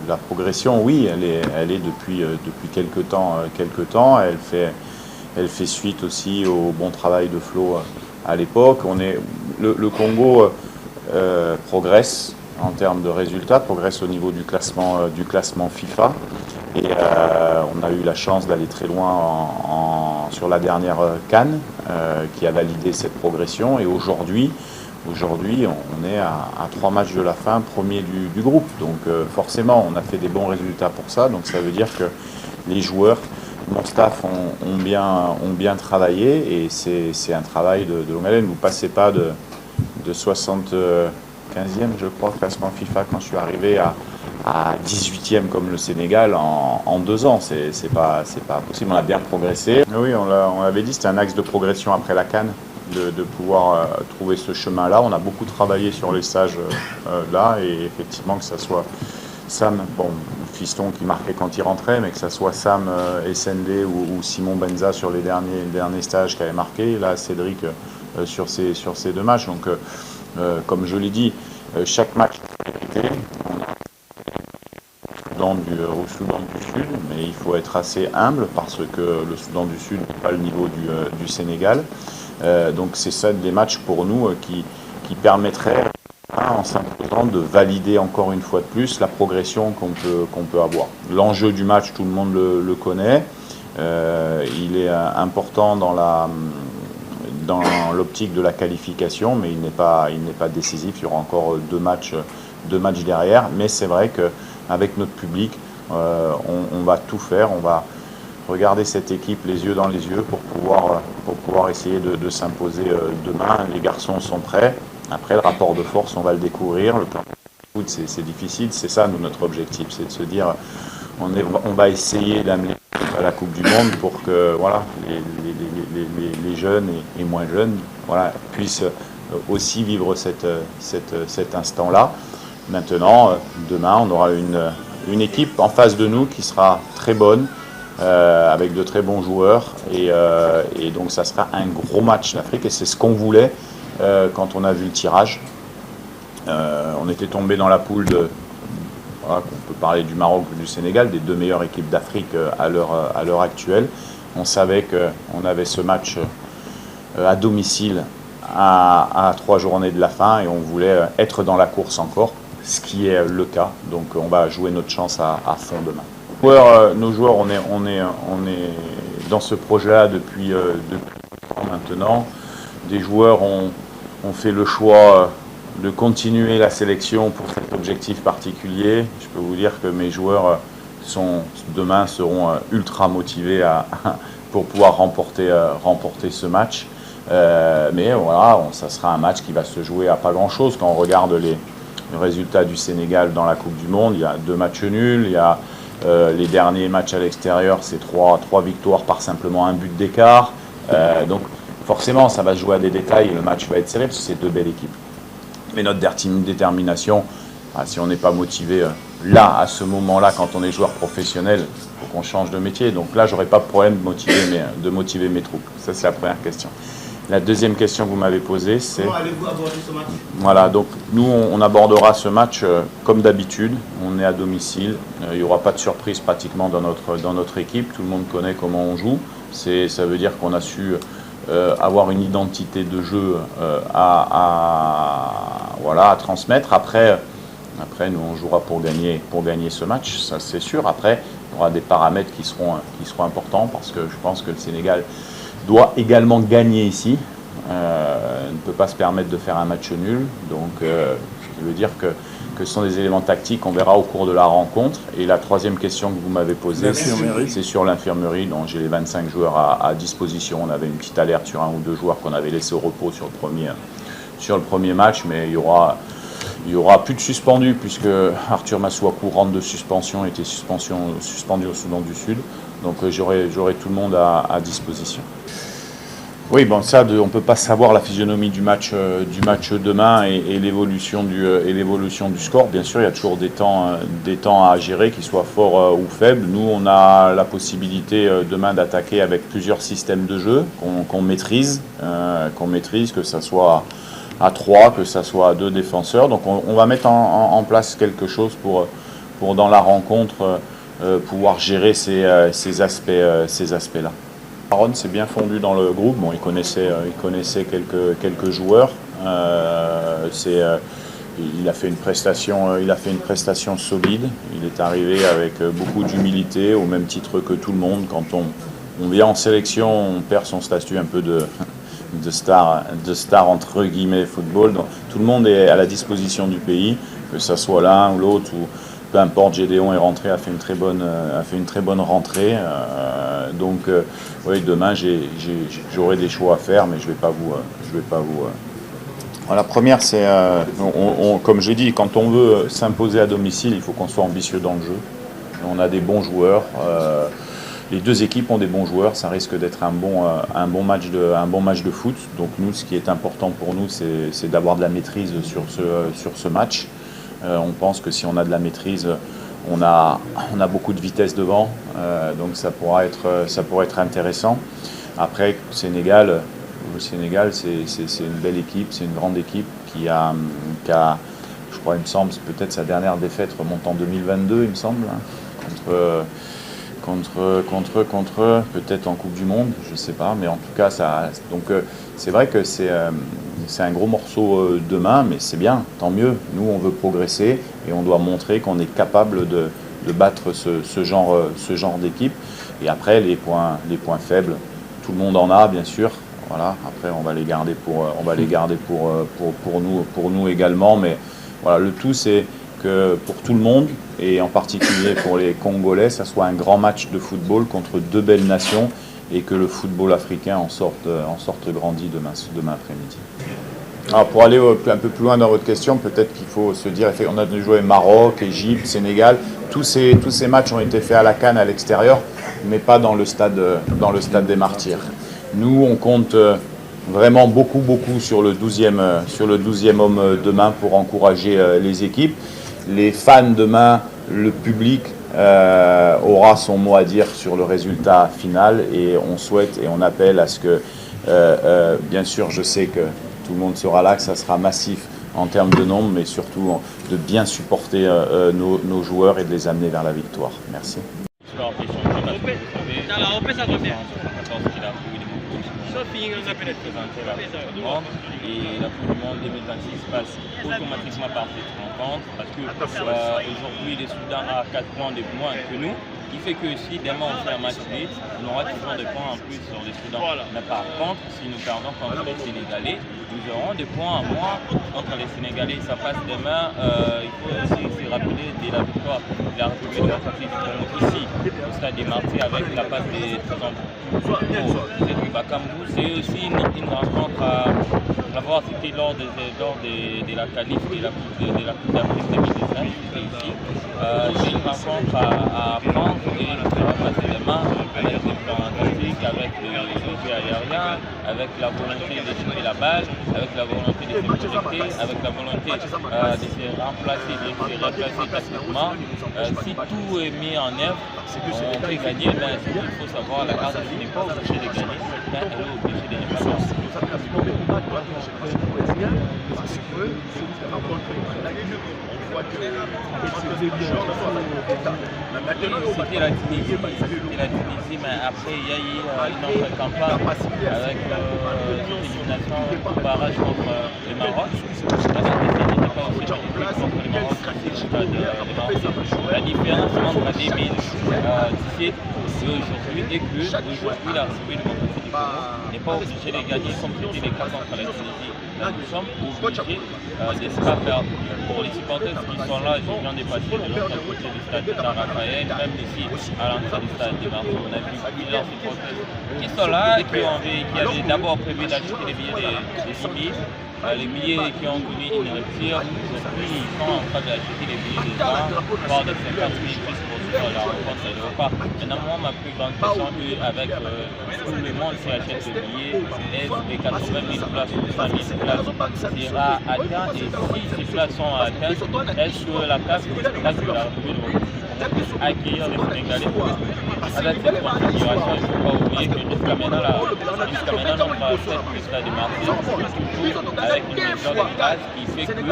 la progression, oui, elle est depuis quelque temps. Elle fait suite aussi au bon travail de Flo à l'époque. Le Congo progresse en termes de résultats, progresse au niveau du classement FIFA. Et on a eu la chance d'aller très loin sur la dernière CAN qui a validé cette progression. Et aujourd'hui, on est à 3 matchs de la fin, premier du groupe. Donc forcément, on a fait des bons résultats pour ça. Donc ça veut dire que les joueurs, mon staff ont bien travaillé et c'est un travail de longue haleine. Vous ne passez pas de 75e, je crois, classement FIFA quand je suis arrivé à 18e comme le Sénégal en 2 ans. C'est pas possible. On a bien progressé. Oui, on l'avait dit, c'était un axe de progression après la CAN. De pouvoir trouver ce chemin-là. On a beaucoup travaillé sur les stages là, et effectivement que ça soit Sam, bon, Fiston qui marquait quand il rentrait, mais que ça soit Sam SND ou Simon Benza sur les derniers stages qui avaient marqué, là Cédric sur ces 2 matchs. Donc comme je l'ai dit, chaque match est répété. On a au Soudan du Sud, mais il faut être assez humble parce que le Soudan du Sud n'est pas le niveau du Sénégal. Donc c'est ça des matchs pour nous qui permettraient, en s'imposant, de valider encore une fois de plus la progression qu'on peut avoir. L'enjeu du match, tout le monde le connaît. Il est important dans l'optique de la qualification, mais il n'est pas décisif. Il y aura encore deux matchs derrière. Mais c'est vrai qu'avec notre public, on va tout faire. On va regarder cette équipe les yeux dans les yeux pour pouvoir essayer de s'imposer demain. Les garçons sont prêts. Après, le rapport de force, on va le découvrir. Le plan de foot, c'est difficile. C'est ça, notre objectif. C'est de se dire, on va essayer d'amener à la Coupe du Monde pour que voilà, les jeunes et moins jeunes puissent aussi vivre cet instant-là. Maintenant, demain, on aura une équipe en face de nous qui sera très bonne, avec de très bons joueurs. Et donc, ça sera un gros match d'Afrique. Et c'est ce qu'on voulait quand on a vu le tirage. On était tombé dans la poule on peut parler du Maroc ou du Sénégal, des deux meilleures équipes d'Afrique à l'heure actuelle. On savait qu'on avait ce match à domicile à 3 journées de la fin et on voulait être dans la course encore, ce qui est le cas. Donc on va jouer notre chance à fond demain. Nos joueurs, on est dans ce projet-là depuis maintenant. Des joueurs ont fait le choix de continuer la sélection pour cet objectif particulier. Je peux vous dire que mes joueurs demain seront ultra motivés pour pouvoir remporter ce match. Mais voilà, ça sera un match qui va se jouer à pas grand-chose. Quand on regarde les résultats du Sénégal dans la Coupe du Monde, il y a 2 matchs nuls, il y a les derniers matchs à l'extérieur, c'est 3 victoires par simplement un but d'écart. Donc forcément, ça va se jouer à des détails et le match va être serré parce que c'est 2 belles équipes. Mais notre détermination, si on n'est pas motivé là, à ce moment-là, quand on est joueur professionnel, il faut qu'on change de métier. Donc là, j'aurais pas de problème de motiver mes troupes. Ça, c'est la première question. La deuxième question que vous m'avez posée, c'est... Comment allez-vous aborder ce match ? Voilà, donc nous, on abordera ce match comme d'habitude. On est à domicile. Il n'y aura pas de surprise pratiquement dans notre équipe. Tout le monde connaît comment on joue. Ça veut dire qu'on a su avoir une identité de jeu à transmettre. Après, nous, on jouera pour gagner ce match, ça c'est sûr. Après, il y aura des paramètres qui seront importants parce que je pense que le Sénégal doit également gagner ici. Ne peut pas se permettre de faire un match nul. Donc, ce qui veut dire que ce sont des éléments tactiques qu'on verra au cours de la rencontre. Et la troisième question que vous m'avez posée, c'est sur l'infirmerie. Donc, j'ai les 25 joueurs à disposition. On avait une petite alerte sur 1 ou 2 joueurs qu'on avait laissé au repos sur le premier match, mais il y aura plus de suspendus puisque Arthur Masuaku rentre de suspension, était suspendu au Soudan du Sud. Donc j'aurai tout le monde à disposition. Oui, bon, ça, on ne peut pas savoir la physionomie du match demain et l'évolution du score. Bien sûr, il y a toujours des temps à gérer, qu'ils soient forts ou faibles. Nous, on a la possibilité demain d'attaquer avec plusieurs systèmes de jeu qu'on maîtrise, que ça soit à 3, que ça soit à 2 défenseurs. Donc on va mettre en place quelque chose pour pour dans la rencontre pouvoir gérer ces aspects-là. Aaron s'est bien fondu dans le groupe. Bon, il connaissait quelques joueurs. Il a fait une prestation solide. Il est arrivé avec beaucoup d'humilité, au même titre que tout le monde. Quand on vient en sélection, on perd son statut un peu de star entre guillemets football. Donc, tout le monde est à la disposition du pays, que ce soit l'un ou l'autre, ou peu importe. Gédéon est rentré, a fait une très bonne rentrée. Oui, demain j'aurai des choix à faire, mais je vais pas vous. La première, c'est, comme je dis, quand on veut s'imposer à domicile, il faut qu'on soit ambitieux dans le jeu. On a des bons joueurs. Les deux équipes ont des bons joueurs. Ça risque d'être un bon match de foot. Donc nous, ce qui est important pour nous, c'est d'avoir de la maîtrise sur ce match. On pense que si on a de la maîtrise, on a beaucoup de vitesse devant. Donc ça pourrait être intéressant. Après, le Sénégal, c'est une belle équipe, c'est une grande équipe qui a, je crois, il me semble, peut-être sa dernière défaite remonte en 2022, il me semble, contre peut-être en Coupe du Monde, je ne sais pas, mais en tout cas, c'est vrai que c'est un gros morceau demain, mais c'est bien, tant mieux. Nous, on veut progresser et on doit montrer qu'on est capable de battre ce genre d'équipe. Et après, les points faibles, tout le monde en a, bien sûr. Voilà. Après, on va les garder pour nous également. Mais voilà, le tout, c'est que pour tout le monde, et en particulier pour les Congolais, ça soit un grand match de football contre deux belles nations et que le football africain en sorte grandi demain après-midi. Alors pour aller un peu plus loin dans votre question, peut-être qu'il faut se dire, on a joué Maroc, Égypte, Sénégal. Tous ces matchs ont été faits à la CAN à l'extérieur, mais pas dans le stade des Martyrs. Nous, on compte vraiment beaucoup sur le 12e homme demain pour encourager les équipes. Les fans demain, le public aura son mot à dire sur le résultat final et on souhaite et on appelle à ce que, bien sûr, je sais que tout le monde sera là, que ça sera massif en termes de nombre, mais surtout de bien supporter nos joueurs et de les amener vers la victoire. Merci. Et la Coupe du Monde 2026 passe automatiquement par cette rencontre parce que aujourd'hui le Soudan a 4 points de moins que nous, qui fait que si demain on fait un match nul, on aura toujours des points en plus sur le Soudan. Mais par contre, si nous perdons contre les Sénégalais, nous aurons des points en moins contre les Sénégalais. Ça passe demain, il faut aussi se rappeler de la victoire de la République démocratique du Congo ici, au stade des Martyrs, avec la passe des Bakambu. C'est aussi une rencontre à avoir cité lors de la qualif de la Coupe d'Afrique 2019, c'était ici. C'est une rencontre à prendre et nous ferons passer demain avec des plans tactiques, avec le jeu aérien, avec la volonté de jouer la balle, avec la volonté de se projeter, avec la volonté de se remplacer, de se replacer tactiquement. Si tout est mis en œuvre, on peut gagner, mais il faut savoir la carte n'est pas obligée de gagner, mais elle est obligée de ne pas gagner. C'était la Tunisie, mais après il y a eu une autre campagne avec l'élimination au barrage contre le Maroc. La différence entre 2017 et aujourd'hui est que aujourd'hui la République démocratique du Congo n'est pas obligée de gagner comme c'était le cas contre la Tunisie. Nous sommes obligés de se pas perdre. Pour les supporters qui sont là, je viens de passer de l'autre côté du stade de Raphaël, même ici à l'entrée du stade de Marseille, on a vu plusieurs supporters qui sont là et qui avaient d'abord prévu d'acheter les billets des civils. Les billets qui ont connu une rupture, aujourd'hui ils sont en train d'acheter les billets des gens, voire de 50 000 plus pour la rencontre de repas. Maintenant, moi, ma plus grande question est avec tout le monde qui achète des billets, est-ce que 80 000 places ou 100 000 places sera atteint et si ces places sont atteintes, est-ce que la CAF de la République puisse accueillir les Sénégalais avec cette configuration? Il ne faut pas oublier que jusqu'à maintenant, notre fête du stade de Marseille, toujours avec une méthode de base qui fait que le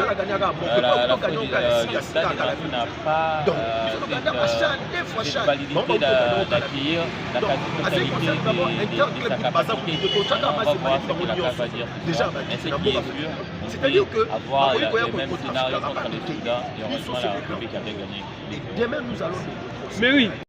stade n'a pas cette validité d'accueillir la quasi-totalité de sa capacité. On va voir ce que la CAF va dire. Mais ce qui est sûr, on peut avoir les mêmes scénarios contre les Soudan et heureusement la République avait gagné. Demain, nous allons. Mais oui.